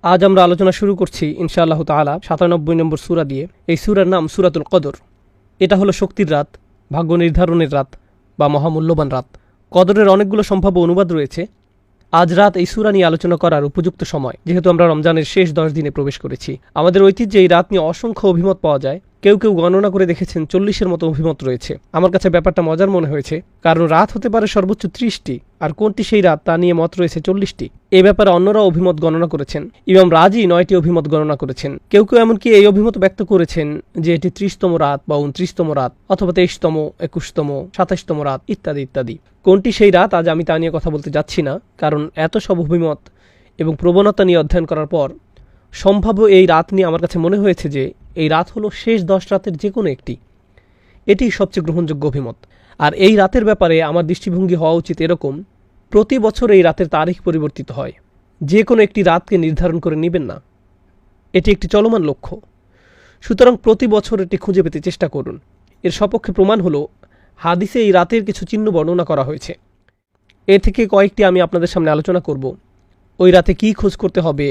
আজ আমরা আলোচনা শুরু করছি ইনশাআল্লাহ তাআলা ৯৭ নম্বর সূরা দিয়ে। এই সূরার নাম সূরাতুল কদর। এটা হলো শক্তির রাত, ভাগ্য নির্ধারণের রাত বা মহামূল্যবান রাত। কদরের অনেকগুলো সম্ভাব্য অনুবাদ রয়েছে। আজ রাত এই সূরা নিয়ে আলোচনা করার উপযুক্ত সময়, যেহেতু আমরা রমজানের শেষ ১০ দিনে প্রবেশ করেছি। আমাদের ঐতিহ্যে এই রাত নিয়ে অসংখ্য অভিমত পাওয়া যায়। কেউ কেউ গণনা করে দেখেছেন ৪০-এর মতো অভিমত রয়েছে। আমার কাছে ব্যাপারটা মজার মনে হয়েছে, কারণ রাত হতে পারে সর্বোচ্চ ৩০টি, আর কোনটি সেই রাত তা নিয়ে মত রয়েছে ৪০টি। এ ব্যাপারে অন্যরা অভিমত গণনা করেছেন। ইমাম রাজি ৯টি অভিমত গণনা করেছেন। কেউ কেউ এমনকি এই অভিমত ব্যক্ত করেছেন যে এটি ৩০তম রাত বা ২৯তম রাত অথবা ২৩তম, ২১তম, ২৭তম রাত ইত্যাদি ইত্যাদি। কোনটি সেই রাত আজ আমি তা নিয়ে কথা বলতে যাচ্ছি না, কারণ এত সব অভিমত এবং প্রবণতা নিয়ে অধ্যয়ন করার পর সম্ভাব্য এই রাত নিয়ে আমার কাছে মনে হয়েছে যে এই রাত হলো শেষ ১০ রাতের যে কোনো একটি। এটি সবচেয়ে গ্রহণযোগ্য অভিমত। আর এই রাতের ব্যাপারে আমার দৃষ্টিভঙ্গি হওয়া উচিত এরকম, প্রতি বছর এই রাতের তারিখ পরিবর্তিত হয়। যে কোনো একটি রাতকে নির্ধারণ করে নেবেন না, এটি একটি চলমান লক্ষ্য। সুতরাং প্রতি বছর এটি খুঁজে পেতে চেষ্টা করুন। এর সপক্ষে প্রমাণ হলো হাদিসে এই রাতের কিছু চিহ্ন বর্ণনা করা হয়েছে। এ থেকে কয়েকটি আমি আপনাদের সামনে আলোচনা করব। ওই রাতে কী খোঁজ করতে হবে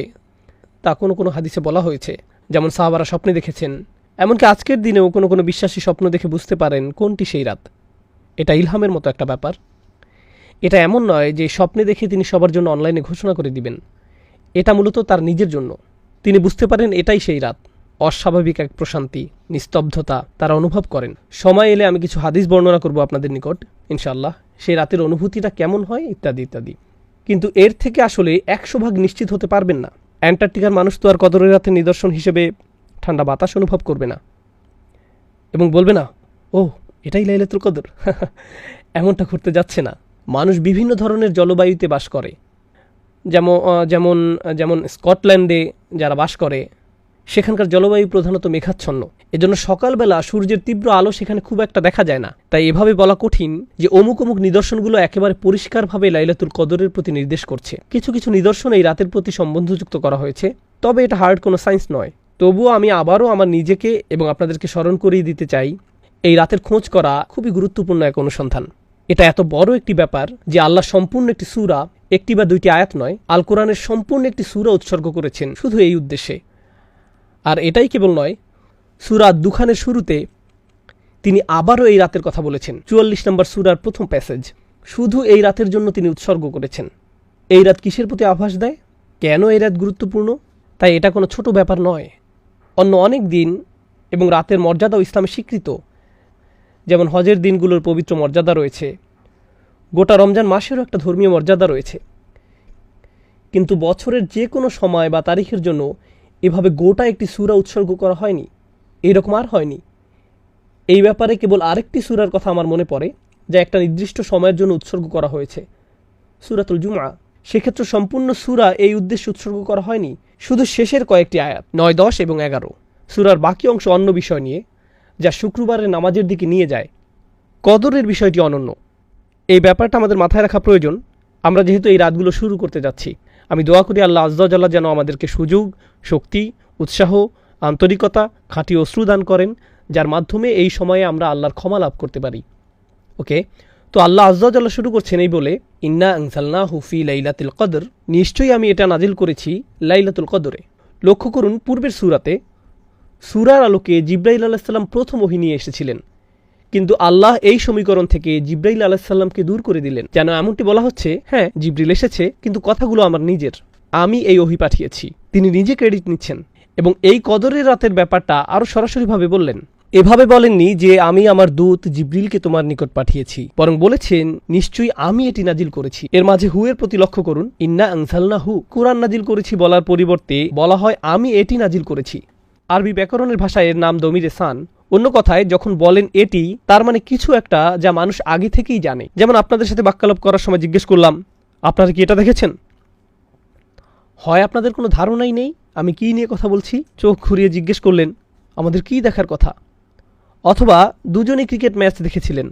তা কোনো কোনো হাদিসে বলা হয়েছে, যেমন সাহাবারা স্বপ্নে দেখেছেন। এমনকি আজকের দিনেও কোনো কোনো বিশ্বাসী স্বপ্ন দেখে বুঝতে পারেন কোনটি সেই রাত। এটা ইলহামের মতো একটা ব্যাপার। এটা এমন নয় যে স্বপ্নে দেখে তিনি সবার জন্য অনলাইনে ঘোষণা করে দিবেন। এটা মূলত তার নিজের জন্য। তিনি বুঝতে পারেন এটাই সেই রাত। অস্বাভাবিক এক প্রশান্তি, নিস্তব্ধতা তারা অনুভব করেন। সময় এলে আমি কিছু হাদিস বর্ণনা করব আপনাদের নিকট ইনশাআল্লাহ, সেই রাতের অনুভূতিটা কেমন হয় ইত্যাদি ইত্যাদি। কিন্তু এর থেকে আসলে ১০০% নিশ্চিত হতে পারবেন না। অ্যান্টার্কটিকার মানুষ তো আর কদরের রাতের নিদর্শন হিসেবে ঠান্ডা বাতাস অনুভব করবে না এবং বলবে না, ও এটাই লাইলাতুল কদর। এমনটা করতে যাচ্ছে না। মানুষ বিভিন্ন ধরনের জলবায়ুতে বাস করে। যেমন যেমন স্কটল্যান্ডে যারা বাস করে, সেখানকার জলবায়ু প্রধানত মেঘাচ্ছন্ন। এজন্য সকালবেলা সূর্যের তীব্র আলো সেখানে খুব একটা দেখা যায় না। তাই এভাবে বলা কঠিন যে অমুক অমুক নিদর্শনগুলো একেবারে পরিষ্কারভাবে লাইলাতুল কদরের প্রতি নির্দেশ করছে। কিছু কিছু নিদর্শন এই রাতের প্রতি সম্বন্ধযুক্ত করা হয়েছে, তবে এটা হার্ড কোনো সায়েন্স নয়। তবুও আমি আবারও আমার নিজেকে এবং আপনাদেরকে স্মরণ করিয়ে দিতে চাই, এই রাতের খোঁজ করা খুবই গুরুত্বপূর্ণ এক অনুসন্ধান। এটা এত বড় একটি ব্যাপার যে আল্লাহ সম্পূর্ণ একটি সূরা, একটি বা দুইটি আয়াত নয়, আল কোরআনের সম্পূর্ণ একটি সূরা উৎসর্গ করেছেন শুধু এই উদ্দেশ্যে। আর এটাই কেবল নয়, সূরা দুখানের শুরুতে তিনি আবারও এই রাতের কথা বলেছেন। ৪৪ নম্বর সূরার প্রথম প্যাসেজ শুধু এই রাতের জন্য তিনি উৎসর্গ করেছেন। এই রাত কিসের প্রতি আভাস দেয়? কেন এই রাত গুরুত্বপূর্ণ? তাই এটা কোনো ছোট ব্যাপার নয়। অন্য অনেক দিন এবং রাতের মর্যাদাও ইসলামে স্বীকৃত, যেমন হজের দিনগুলোর পবিত্র মর্যাদা রয়েছে। গোটা রমজান মাসেরও একটা ধর্মীয় মর্যাদা রয়েছে। কিন্তু বছরের যে কোনো সময় বা তারিখের জন্য এভাবে গোটা একটি সূরা উৎসর্গ করা হয়নি। এইরকম আর হয়নি। এই ব্যাপারে কেবল আরেকটি সূরার কথা আমার মনে পড়ে, যা একটা নির্দিষ্ট সময়ের জন্য উৎসর্গ করা হয়েছে, সূরাতুল জুমআ। সেক্ষেত্রে সম্পূর্ণ সূরা এই উদ্দেশ্যে উৎসর্গ করা হয়নি, শুধু শেষের কয়েকটি আয়াত ৯, ১০ এবং ১১। সূরার বাকি অংশ অন্য বিষয় নিয়ে, যা শুক্রবারের নামাজের দিকে নিয়ে যায়। কদরের বিষয়টি অনন্য। এই ব্যাপারটা আমাদের মাথায় রাখা প্রয়োজন। আমরা যেহেতু এই রাতগুলো শুরু করতে যাচ্ছি, আমি দোয়া করি আল্লাহ আজ্জা ওয়া জাল্লা যেন আমাদেরকে সুযোগ, শক্তি, উৎসাহ, আন্তরিকতা, খাঁটি অশ্রু দান করেন, যার মাধ্যমে এই সময়ে আমরা আল্লাহর ক্ষমা লাভ করতে পারি। ওকে, তো আল্লাহ আজ্জা ওয়া জাল্লা শুরু করছেন এই বলে, ইন্না আনজালনাহু ফি লাইলাতুল কদর, নিশ্চয়ই আমি এটা নাজিল করেছি লাইলাতুল কদরে। লক্ষ্য করুন, পূর্বের সূরাতে সূরার আলোকে জিবরাইল আলাইহিস সালাম প্রথম ওহী নিয়ে এসেছিলেন, কিন্তু আল্লাহ এই সমীকরণ থেকে জিবরাইল আলাইহিস সালামকে দূর করে দিলেন, যেন এমনটি বলা হচ্ছে, হ্যাঁ জিবরিল এসেছে, কিন্তু কথাগুলো আমার নিজের, আমি এই ওহী পাঠিয়েছি। তিনি নিজে ক্রেডিট নিচ্ছেন এবং এই কদরের রাতের ব্যাপারটা আরও সরাসরিভাবে বললেন। এভাবে বলেননি যে আমি আমার দূত জিবরিলকে তোমার নিকট পাঠিয়েছি, বরং বলেছেন নিশ্চয়ই আমি এটি নাজিল করেছি। এর মাঝে হু এর প্রতি লক্ষ্য করুন। ইন্না আনজালনাহু, কুরআন নাজিল করেছি বলার পরিবর্তে বলা হয় আমি এটি নাজিল করেছি। আরবি ব্যাকরণের ভাষায় এর নাম দমিরে সান। অন্য কথায় যখন বলেন এটি, তার মানে কিছু একটা যা মানুষ আগে থেকেই জানে। যেমন আপনাদের সাথে বাক্যালাপ করার সময় জিজ্ঞেস করলাম, আপনারা কি এটা দেখেছেন? হয় আপনাদের কোনো ধারণাই নেই আমি কি নিয়ে কথা বলছি, চোখ ঘুরিয়ে জিজ্ঞেস করলেন আমাদের কি দেখার কথা, অথবা দুজনেই ক্রিকেট ম্যাচ দেখেছিলেন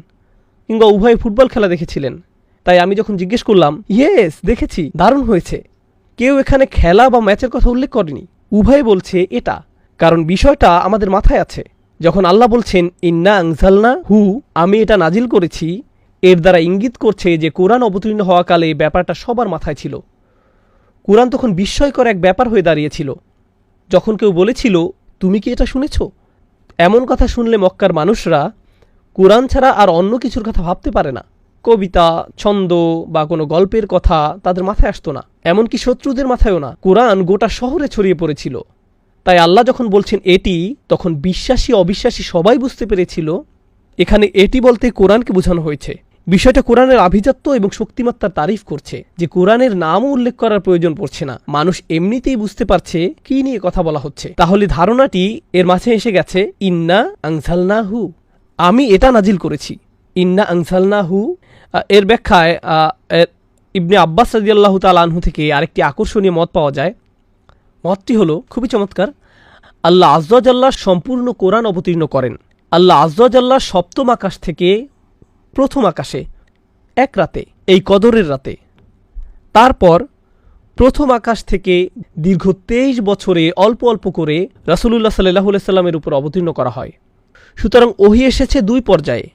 কিংবা উভয়ে ফুটবল খেলা দেখেছিলেন। তাই আমি যখন জিজ্ঞেস করলাম, ইয়েস দেখেছি, দারুণ হয়েছে, কেউ এখানে খেলা বা ম্যাচের কথা উল্লেখ করেনি। উভয়ে বলছে এটা, কারণ বিষয়টা আমাদের মাথায় আছে। যখন আল্লাহ বলছেন ইন্না আনজালনা হু, আমি এটা নাজিল করেছি, এর দ্বারা ইঙ্গিত করছে যে কোরআন অবতীর্ণ হওয়াকালে ব্যাপারটা সবার মাথায় ছিল। কুরআন তখন বিস্ময়কর এক ব্যাপার হয়ে দাঁড়িয়েছিল। যখন কেউ বলেছিল, তুমি কি এটা শুনেছ? এমন কথা শুনলে মক্কার মানুষরা কুরআন ছাড়া আর অন্য কিছুর কথা ভাবতে পারে না। কবিতা, ছন্দ বা কোনো গল্পের কথা তাদের মাথায় আসতো না, এমনকি শত্রুদের মাথায়ও না। কুরআন গোটা শহরে ছড়িয়ে পড়েছিল। তাই আল্লাহ যখন বলছেন এটি, তখন বিশ্বাসী অবিশ্বাসী সবাই বুঝতে পেরেছিল এখানে এটি বলতে কোরআনকে বোঝানো হয়েছে। বিষয়টা কোরআনের আভিজাত্য এবং শক্তিমত্তার তারিফ করছে, যে কোরআনের নামও উল্লেখ করার প্রয়োজন পড়ছে না। মানুষ এমনিতেই বুঝতে পারছে কি নিয়ে কথা বলা হচ্ছে। তাহলে ধারণাটি এর মাঝে এসে গেছে, ইন্না আনজালনাহু, আমি এটা নাজিল করেছি। ইন্না আনজালনাহু এর ব্যাখ্যায় ইবনে আব্বাস রাদিয়াল্লাহু তাআলা আনহু থেকে আরেকটি আকর্ষণীয় মত পাওয়া যায়। মতটি হলো খুবই চমৎকার। আল্লাহ আয্যা ওয়া জাল্লা সম্পূর্ণ কোরআন অবতীর্ণ করেন। আল্লাহ আয্যা ওয়া জাল্লা সপ্তম আকাশ থেকে প্রথম আকাশে এক রাতে, এই কদরের রাতে, তারপর প্রথম আকাশ থেকে দীর্ঘ 23 বছরে অল্প অল্প করে রাসূলুল্লাহ সাল্লাল্লাহু আলাইহি সাল্লামের উপর অবতীর্ণ করা হয়। সুতরাং ওহী এসেছে দুই পর্যায়ে।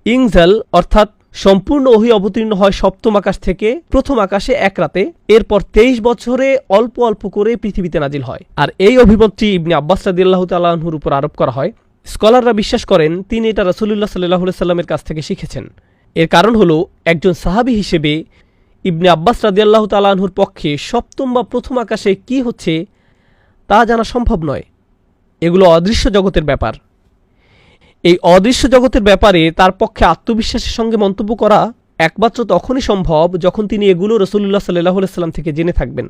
ইনজাল অর্থাৎ সম্পূর্ণ ওহী অবতীর্ণ হয় সপ্তম আকাশ থেকে প্রথম আকাশে এক রাতে, এরপর 23 বছরে অল্প অল্প করে পৃথিবীতে নাজিল হয়। আর এই অভিমতটি ইবনে আব্বাস রাদিয়াল্লাহু তাআলা আনহুর উপর আরোপ করা হয়। স্কলাররা বিশ্বাস করেন তিনি এটা রাসূলুল্লাহ সাল্লাল্লাহু আলাইহি সাল্লামের কাছ থেকে শিখেছেন। এর কারণ হলো, একজন সাহাবী হিসেবে ইবনে আব্বাস রাদিয়াল্লাহু তাআলা আনহুর পক্ষে সপ্তম বা প্রথম আকাশে কি হচ্ছে তা জানা সম্ভব নয়। এগুলো অদৃশ্য জগতের ব্যাপার। এই অদৃশ্য জগতের ব্যাপারে তার পক্ষে আত্মবিশ্বাসের সঙ্গে মন্তব্য করা একমাত্র তখনই সম্ভব যখন তিনি এগুলো রাসূলুল্লাহ সাল্লাল্লাহু আলাইহি সাল্লাম থেকে জেনে থাকবেন।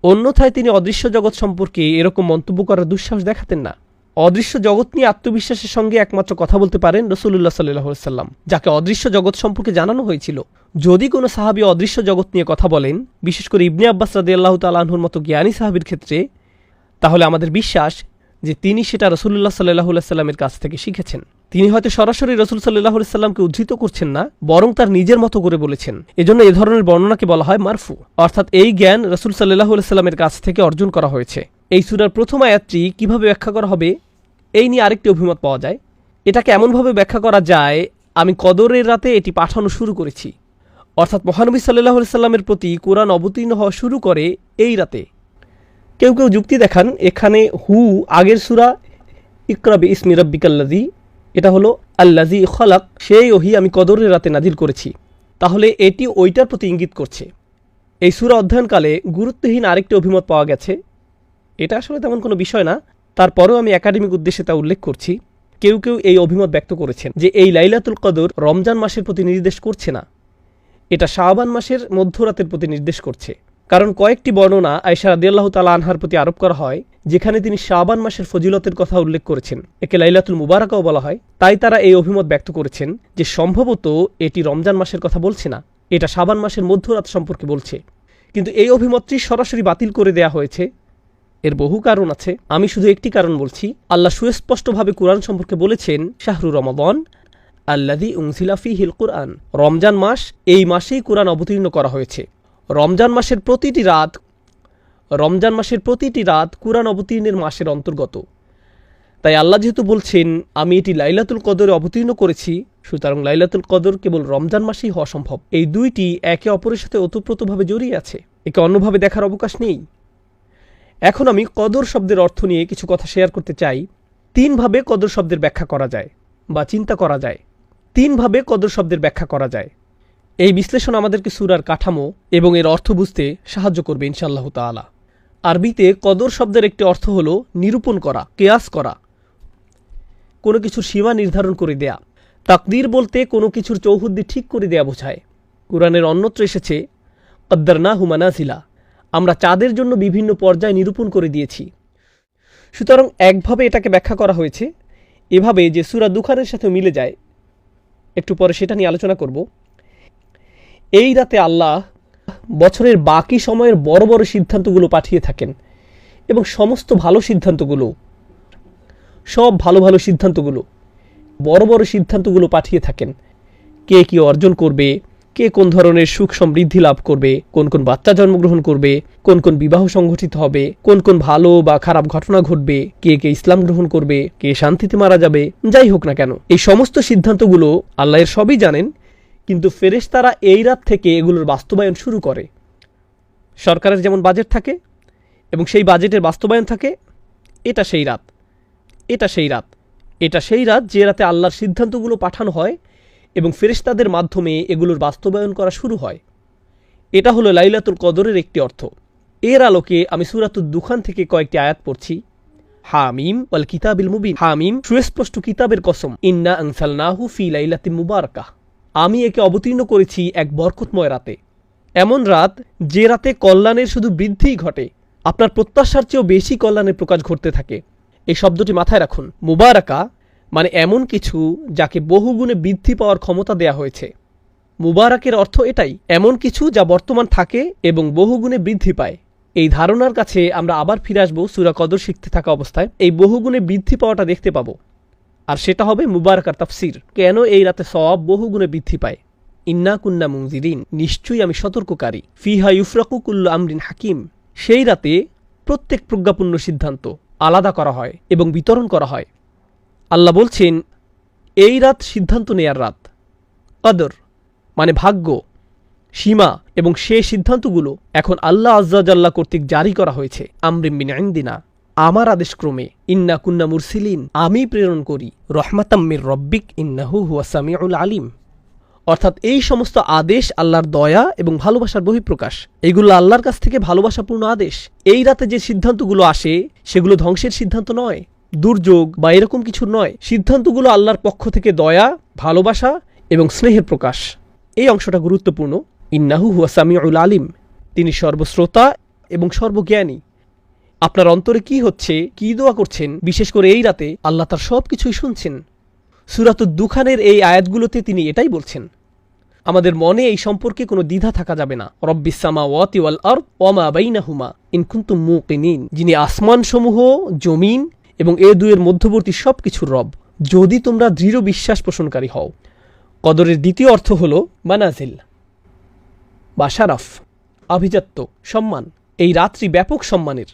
অন্যথায় তিনি অদৃশ্য জগৎ সম্পর্কে এরকম মন্তব্য করার দুঃসাহস দেখাতেন না। অদৃশ্য জগৎ নিয়ে আত্মবিশ্বাসের সঙ্গে একমাত্র কথা বলতে পারেন রাসূলুল্লাহ সাল্লাল্লাহু আলাইহি সাল্লাম, যাকে অদৃশ্য জগৎ সম্পর্কে জানানো হয়েছিল। যদি কোনো সাহাবী অদৃশ্য জগৎ নিয়ে কথা বলেন, বিশেষ করে ইবনে আব্বাস রাদিয়াল্লাহু তাআলা আনহুর মতো জ্ঞানী সাহাবীর ক্ষেত্রে, তাহলে আমাদের বিশ্বাস যে তিনি সেটা রাসূলুল্লাহ সাল্লাল্লাহু আলাইহি সাল্লামের কাছ থেকে শিখেছেন। তিনি হয়তো সরাসরি রাসূল সাল্লাল্লাহু আলাইহি সাল্লামকে উদ্ধৃত করছেন না, বরং তার নিজের মতো করে বলেছেন। এজন্য এ ধরনের বর্ণনাকে বলা হয় মারফু, অর্থাৎ এই জ্ঞান রাসূল সাল্লাল্লাহু আলাইহি সাল্লামের কাছ থেকে অর্জন করা হয়েছে। এই সূরার প্রথম আয়াতটি কিভাবে ব্যাখ্যা করা হবে, এই নিয়ে আরেকটি অভিমত পাওয়া যায়। এটাকে এমনভাবে ব্যাখ্যা করা যায়, আমি কদরের রাতে এটি পাঠানো শুরু করেছি, অর্থাৎ মহানবী সাল্লাল্লাহু আলাইহি সাল্লামের প্রতি কোরআন অবতীর্ণ হওয়া শুরু করে এই রাতে। কেউ কেউ যুক্তি দেখান এখানে হু আগের সূরা ইকরা বিইসমি রাব্বিকাল্লাযী, এটা হলো আল্লাযী খলাক, সেই ওহী আমি কদরের রাতে নাজিল করেছি। তাহলে এটি ওইটার প্রতি ইঙ্গিত করছে। এই সূরা অধ্যয়নকালে গুরুত্বহীন আরেকটি অভিমত পাওয়া গেছে। এটা আসলে তেমন কোনো বিষয় না, তারপরেও আমি একাডেমিক উদ্দেশ্যে তা উল্লেখ করছি। কেউ কেউ এই অভিমত ব্যক্ত করেছেন যে এই লাইলাতুল কদর রমজান মাসের প্রতি নির্দেশ করছে না, এটা শাবান মাসের মধ্যরাতের প্রতি নির্দেশ করছে। কারণ কয়েকটি বর্ণনা আয়েশা রাদিয়াল্লাহু তাআলা আনহার প্রতি আরোপ করা হয়, যেখানে তিনি শাবান মাসের ফজিলতের কথা উল্লেখ করেছেন। একে লাইলাতুল মুবারাকাও বলা হয়। তাই তারা এই অভিমত ব্যক্ত করেছেন যে সম্ভবত এটি রমজান মাসের কথা বলছে না, এটা শাবান মাসের মধ্যরাত সম্পর্কে বলছে। কিন্তু এই অভিমতটি সরাসরি বাতিল করে দেয়া হয়েছে। এর বহু কারণ আছে, আমি শুধু একটি কারণ বলছি। আল্লাহ সুস্পষ্টভাবে কুরআন সম্পর্কে বলেছেন, শাহরু রমাদান আল্লাযী উনজিলা ফীহিল কুরআন, রমজান মাস, এই মাসেই কুরআন অবতীর্ণ করা হয়েছে। রমজান মাসের প্রতিটি রাত কুরআন অবতীর্ণের মাসের অন্তর্গত। তাই আল্লাহ যেহেতু বলছেন আমি এটি লাইলাতুল কদরে অবতীর্ণ করেছি, সুতরাং লাইলাতুল কদর কেবল রমজান মাসেই হওয়া সম্ভব। এই দুইটি একে অপরের সাথে ওতপ্রোতভাবে জড়িয়ে আছে, একে অন্যভাবে দেখার অবকাশ নেই। এখন আমি কদর শব্দের অর্থ নিয়ে কিছু কথা শেয়ার করতে চাই। তিনভাবে কদর শব্দের ব্যাখ্যা করা যায় বা চিন্তা করা যায়। তিনভাবে কদর শব্দের ব্যাখ্যা করা যায়। এই বিশ্লেষণ আমাদেরকে সূরার কাঠামো এবং এর অর্থ বুঝতে সাহায্য করবে ইনশাআল্লাহু তাআলা। আরবিতে কদর শব্দের একটি অর্থ হলো নিরূপণ করা, কিয়াস করা, কোনো কিছুর সীমা নির্ধারণ করে দেয়া। তাকদীর বলতে কোনো কিছুর চৌহদ্দি ঠিক করে দেয়া বোঝায়। কুরআনের অন্যত্র এসেছে কদ্দারনাহু মানাজিলা, আমরা চাঁদের জন্য বিভিন্ন পর্যায় নিরূপণ করে দিয়েছি। সুতরাং একভাবে এটাকে ব্যাখ্যা করা হয়েছে এভাবে যে সূরা দুখানের সাথে মিলে যায়। একটু পরে সেটা নিয়ে আলোচনা করব। এই রাতে আল্লাহ বছরের বাকি সময়ের বড় বড় সিদ্ধান্তগুলো পাঠিয়ে থাকেন এবং সমস্ত ভালো সিদ্ধান্তগুলো, সব ভালো ভালো সিদ্ধান্তগুলো, বড় বড় সিদ্ধান্তগুলো পাঠিয়ে থাকেন। কে কি অর্জন করবে, কে কোন ধরনের সুখ সমৃদ্ধি লাভ করবে, কোন কোন বাচ্চা জন্মগ্রহণ করবে, কোন কোন বিবাহ সংঘটিত হবে, কোন কোন ভালো বা খারাপ ঘটনা ঘটবে, কে কে ইসলাম গ্রহণ করবে, কে শান্তিতে মারা যাবে, যাই হোক না কেন, এই সমস্ত সিদ্ধান্তগুলো আল্লাহ এর সবই জানেন। কিন্তু ফেরেশতারা এই রাত থেকে এগুলোর বাস্তবায়ন শুরু করে। সরকারের যেমন বাজেট থাকে এবং সেই বাজেটের বাস্তবায়ন থাকে, এটা সেই রাত, এটা সেই রাত, এটা সেই রাত যে রাতে আল্লাহর সিদ্ধান্তগুলো পাঠানো হয় এবং ফেরেশতাদের মাধ্যমে এগুলোর বাস্তবায়ন করা শুরু হয়। এটা হলো লাইলাতুল কদরের একটি অর্থ। এর আলোকে আমি সূরাতুদ দুখান থেকে কয়েকটি আয়াত পড়ছি। হামিম ওয়াল কিতাবিল মুবিন, হামিম সুস্পষ্ট কিতাবের কসম, ইন্না আনসালনাহু ফি লাইলাতিন মুবারাকাহ, আমি একে অবতীর্ণ করেছি এক বরকতময় রাতে। এমন রাত যে রাতে কল্যাণের শুধু বৃদ্ধিই ঘটে, আপনার প্রত্যাশার চেয়েও বেশি কল্যাণের প্রকাশ ঘটতে থাকে। এই শব্দটি মাথায় রাখুন। মুবারাকা মানে এমন কিছু যাকে বহুগুণে বৃদ্ধি পাওয়ার ক্ষমতা দেয়া হয়েছে। মুবারাকের অর্থ এটাই, এমন কিছু যা বর্তমান থাকে এবং বহুগুণে বৃদ্ধি পায়। এই ধারণার কাছে আমরা আবার ফিরে আসবো সূরা কদর শিখতে থাকা অবস্থায়। এই বহুগুণে বৃদ্ধি পাওয়াটা দেখতে পাবো, আর সেটা হবে মুবারাকার তাফসির। কেন এই রাতে সওয়াব বহুগুণে বৃদ্ধি পায়? ইন্না কুন্না মুনজিরিন, নিশ্চয়ই আমি সতর্ককারী। ফিহা ইউফরাকু কুল্লু আমরিন হাকিম, সেই রাতে প্রত্যেক প্রজ্ঞাপূর্ণ সিদ্ধান্ত আলাদা করা হয় এবং বিতরণ করা হয়। আল্লাহ বলছেন এই রাত সিদ্ধান্ত নেয়ার রাত। কদর মানে ভাগ্য, সীমা এবং সে সিদ্ধান্তগুলো এখন আল্লাহ আজ্জা জাল্লা কর্তৃক জারি করা হয়েছে। আমরিন মিন ইনদিনা, আমার আদেশক্রমে। ইন্না কুন্না মুরসিলিন, আমি প্রেরণ করি। রহমাতাম মির রব্বিক ইন্নাহু হুয়াস সামিউল আলিম, অর্থাৎ এই সমস্ত আদেশ আল্লাহর দয়া এবং ভালোবাসার বহিঃপ্রকাশ। এগুলো আল্লাহর কাছ থেকে ভালোবাসাপূর্ণ আদেশ। এই রাতে যে সিদ্ধান্তগুলো আসে সেগুলো ধ্বংসের সিদ্ধান্ত নয়, দুর্যোগ বা এরকম কিছু নয়। সিদ্ধান্তগুলো আল্লাহর পক্ষ থেকে দয়া, ভালোবাসা এবং স্নেহের প্রকাশ। এই অংশটা গুরুত্বপূর্ণ। ইন্নাহু হুয়া সামিউল আলিম, তিনি সর্বশ্রোতা এবং সর্বজ্ঞানী। আপনার অন্তরে কি হচ্ছে, কি দোয়া করছেন, বিশেষ করে এই রাতে আল্লাহ তার সব কিছুই শুনছেন। সূরাতুদ দুখানের এই আয়াতগুলোতে তিনি এটাই বলছেন। আমাদের মনে এই সম্পর্কে কোনো দ্বিধা থাকা যাবে না। রব্বিস সামাওয়াতি ওয়াল আরদ ওয়া মা বাইনাহুমা ইন কুনতুম মুকিনিন, যিনি আসমানসমূহ, জমিন এবং এ দুয়ের মধ্যবর্তী সবকিছুর রব, যদি তোমরা দৃঢ় বিশ্বাস পোষণকারী হও। কদরের দ্বিতীয় অর্থ হল মানাজিল বা শারাফ, আভিজাত্য, সম্মান। এই রাত্রি ব্যাপক সম্মানের।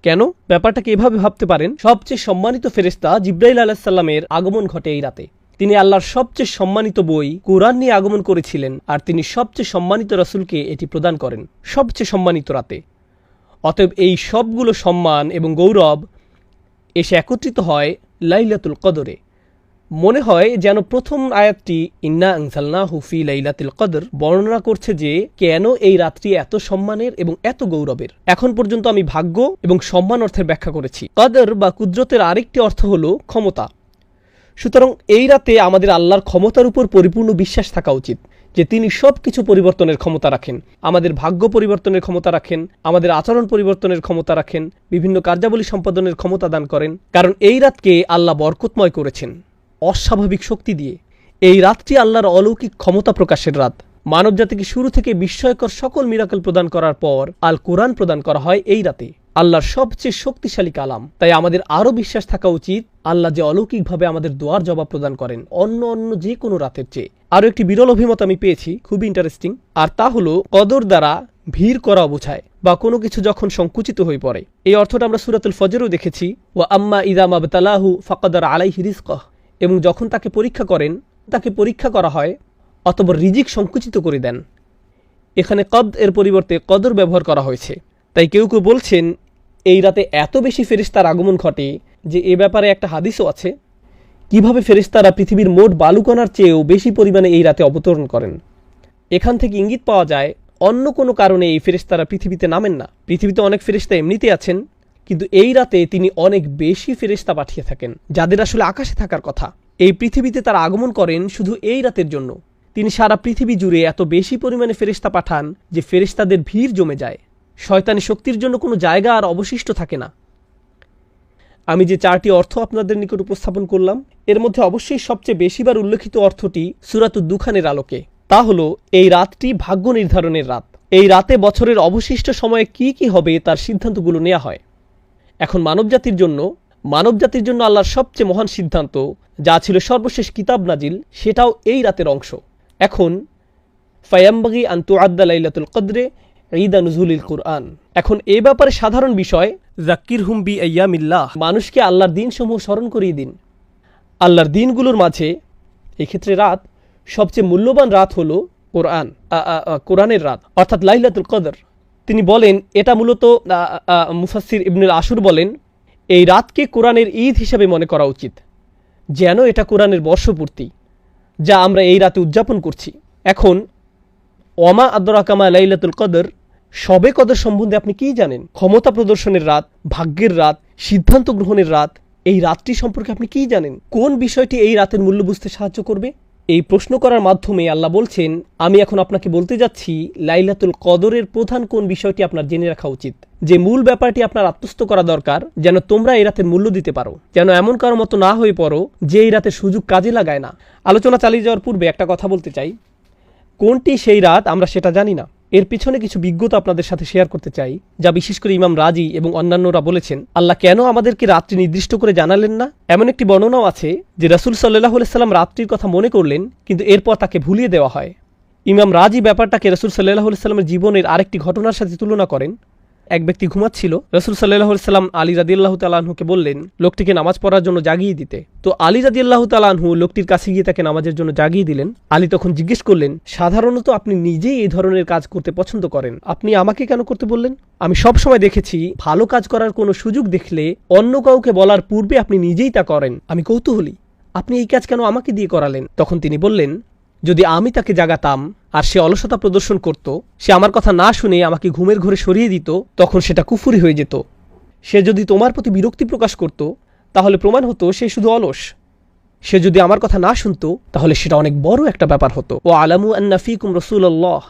কেন? ব্যাপারটাকে এভাবে ভাবতে পারেন, সবচেয়ে সম্মানিত ফেরেশতা জিবরাইল আলাইহিস সালামের আগমন ঘটে এই রাতে। তিনি আল্লাহর সবচেয়ে সম্মানিত বই কুরআন নিয়ে আগমন করেছিলেন, আর তিনি সবচেয়ে সম্মানিত রাসূলকে এটি প্রদান করেন সবচেয়ে সম্মানিত রাতে। অতএব এই সবগুলো সম্মান এবং গৌরব এসে একত্রিত হয় লাইলাতুল কদরে। মনে হয় যেন প্রথম আয়াতটি ইন্না আনজালনাহু ফি লাইলাতুল কদর বর্ণনা করছে যে কেন এই রাত্রি এত সম্মানের এবং এত গৌরবের। এখন পর্যন্ত আমি ভাগ্য এবং সম্মান অর্থের ব্যাখ্যা করেছি। কদর বা কুদরতের আরেকটি অর্থ হলো ক্ষমতা। সুতরাং এই রাতে আমাদের আল্লাহর ক্ষমতার উপর পরিপূর্ণ বিশ্বাস থাকা উচিত, যে তিনি সব কিছু পরিবর্তনের ক্ষমতা রাখেন। আমাদের ভাগ্য পরিবর্তনের ক্ষমতা রাখেন, আমাদের আচরণ পরিবর্তনের ক্ষমতা রাখেন, বিভিন্ন কার্যাবলী সম্পাদনের ক্ষমতা দান করেন। কারণ এই রাতকে আল্লাহ বরকতময় করেছেন অস্বাভাবিক শক্তি দিয়ে। এই রাতটি আল্লাহর অলৌকিক ক্ষমতা প্রকাশের রাত। মানবজাতিকে শুরু থেকে বিস্ময়কর সকল মিরাকল প্রদান করার পর আল কোরআন প্রদান করা হয় এই রাতে, আল্লাহর সবচেয়ে শক্তিশালী কালাম। তাই আমাদের আরও বিশ্বাস থাকা উচিত আল্লাহ যে অলৌকিকভাবে আমাদের দোয়ার জবাব প্রদান করেন অন্য যে কোনো রাতের চেয়ে। আরও একটি বিরল অভিমত আমি পেয়েছি, খুবই ইন্টারেস্টিং, আর তা হলো কদর দ্বারা ভিড় করা বোঝায় বা কোনো কিছু যখন সংকুচিত হয়ে পড়ে। এই অর্থটা আমরা সূরাতুল ফজরেও দেখেছি, ওয়া আম্মা ইযা মাবতালাহু ফাকাদার আলাইহি রিজকাহ, এবং যখন তাকে পরীক্ষা করা হয় অতঃপর রিজিক সংকুচিত করে দেন। এখানে কদ এর পরিবর্তে কদর ব্যবহার করা হয়েছে। তাই কেউ কেউ বলছেন এই রাতে এত বেশি ফেরেশতার আগমন ঘটে যে এ ব্যাপারে একটা হাদিসও আছে, কিভাবে ফেরেশতারা পৃথিবীর মোট বালুকণার চেয়েও বেশি পরিমাণে এই রাতে অবতরণ করেন। এখান থেকে ইঙ্গিত পাওয়া যায় অন্য কোনো কারণে এই ফেরেশতারা পৃথিবীতে নামেন না। পৃথিবীতে অনেক ফেরেশতা এমনিতে আছেন, কিন্তু এই রাতে তিনি অনেক বেশি ফেরেশতা পাঠিয়ে থাকেন যাদের আসলে আকাশে থাকার কথা। এই পৃথিবীতে তারা আগমন করেন শুধু এই রাতের জন্য। তিনি সারা পৃথিবী জুড়ে এত বেশি পরিমাণে ফেরেশতা পাঠান যে ফেরেশতাদের ভিড় জমে যায়, শয়তানি শক্তির জন্য কোনো জায়গা আর অবশিষ্ট থাকে না। আমি যে চারটি অর্থ আপনাদের নিকট উপস্থাপন করলাম, এর মধ্যে অবশ্যই সবচেয়ে বেশিবার উল্লেখিত অর্থটি সূরাতুদ দুখানের আলোকে। তা হলো এই রাতটি ভাগ্য নির্ধারণের রাত। এই রাতে বছরের অবশিষ্ট সময়ে কি কি হবে তার সিদ্ধান্তগুলো নেওয়া হয়। এখন মানবজাতির জন্য আল্লাহর সবচেয়ে মহান সিদ্ধান্ত, যা ছিল সর্বশেষ কিতাব নাজিল, সেটাও এই রাতের অংশ। এখন ফায়ামবাগি আন তুআদ্দা লাইলাতুল কদরে ঈদা নুজুলিল কুরআন। এখন এ ব্যাপারে সাধারণ বিষয়, যাক্কিরহুম বি আইয়ামিল্লাহ, মানুষকে আল্লাহর দিনসমূহ স্মরণ করিয়ে দিন। আল্লাহর দিনগুলোর মাঝে এক্ষেত্রে রাত, সবচেয়ে মূল্যবান রাত হলো কোরআনের রাত, অর্থাৎ লাইলাতুল কদর। তিনি বলেন এটা মূলত মুফাসসির ইবনুল আশুর বলেন এই রাতকে কোরআনের ঈদ হিসেবে মনে করা উচিত, যেন এটা কোরআনের বর্ষপূর্তি যা আমরা এই রাতে উদযাপন করছি। এখন ওমা আদরাকা মা লাইলাতুল কদর, শবে কদর সম্বন্ধে আপনি কি জানেন? ক্ষমতা প্রদর্শনের রাত, ভাগ্যের রাত, সিদ্ধান্ত গ্রহণের রাত। এই রাতটি সম্পর্কে আপনি কি জানেন? কোন বিষয়টি এই রাতের মূল্য বুঝতে সাহায্য করবে? এই প্রশ্ন করার মাধ্যমে আল্লাহ বলছেন, আমি এখন আপনাকে বলতে যাচ্ছি লাইলাতুল কদরের প্রধান কোন বিষয়টি আপনার জেনে রাখা উচিত, যে মূল ব্যাপারটি আপনার আত্মস্থ করা দরকার, যেন তোমরা এই রাতের মূল্য দিতে পারো, যেন এমন কারো মতো না হয়ে পড়ো যে এই রাতের সুযোগ কাজে লাগায় না। আলোচনা চালিয়ে যাওয়ার পূর্বে একটা কথা বলতে চাই, কোনটি সেই রাত আমরা সেটা জানি না। এর পিছনে কিছু বিজ্ঞতা আপনাদের সাথে শেয়ার করতে চাই, যা বিশেষ করে ইমাম রাজি এবং অন্যান্যরা বলেছেন। আল্লাহ কেন আমাদেরকে রাত্রি নির্দিষ্ট করে জানালেন না? এমন একটি বর্ণনাও আছে যে রাসূল সাল্লাল্লাহু আলাইহি সাল্লাম রাত্রির কথা মনে করলেন, কিন্তু এরপর তাকে ভুলিয়ে দেওয়া হয়। ইমাম রাজি ব্যাপারটাকে রাসূল সাল্লাল্লাহু আলাইহি সাল্লামের জীবনের আরেকটি ঘটনার সাথে তুলনা করেন। এক ব্যক্তি ঘুমাচ্ছিল, রাসূল সাল্লাল্লাহু আলাইহি সাল্লাম আলী রাদিয়াল্লাহু তাআলা আনহুকে বললেন লোকটিকে নামাজ পড়ার জন্য জাগিয়ে দিতে। তো আলী রাদিয়াল্লাহু তাআলা আনহু লোকটির কাছে গিয়ে তাকে নামাজের জন্য জাগিয়ে দিলেন। আলী তখন জিজ্ঞেস করলেন, সাধারণত আপনি নিজেই এই ধরনের কাজ করতে পছন্দ করেন, আপনি আমাকে কেন করতে বললেন? আমি সব সময় দেখেছি ভালো কাজ করার কোনো সুযোগ দেখলে অন্য কাউকে বলার পূর্বে আপনি নিজেই তা করেন। আমি কৌতূহলী, আপনি এই কাজ কেন আমাকে দিয়ে করালেন? তখন তিনি বললেন, যদি আমি তাকে জাগাতাম আর সে অলসতা প্রদর্শন করত, সে আমার কথা না শুনে আমাকে ঘুমের ঘরে সরিয়ে দিত, তখন সেটা কুফরি হয়ে যেত। সে যদি তোমার প্রতি বিরক্তি প্রকাশ করত, তাহলে প্রমাণ হতো সে শুধু অলস। সে যদি আমার কথা না শুনত, তাহলে সেটা অনেক বড় একটা ব্যাপার হতো। ও আলামু আন্না ফীকুম রাসূলুল্লাহ,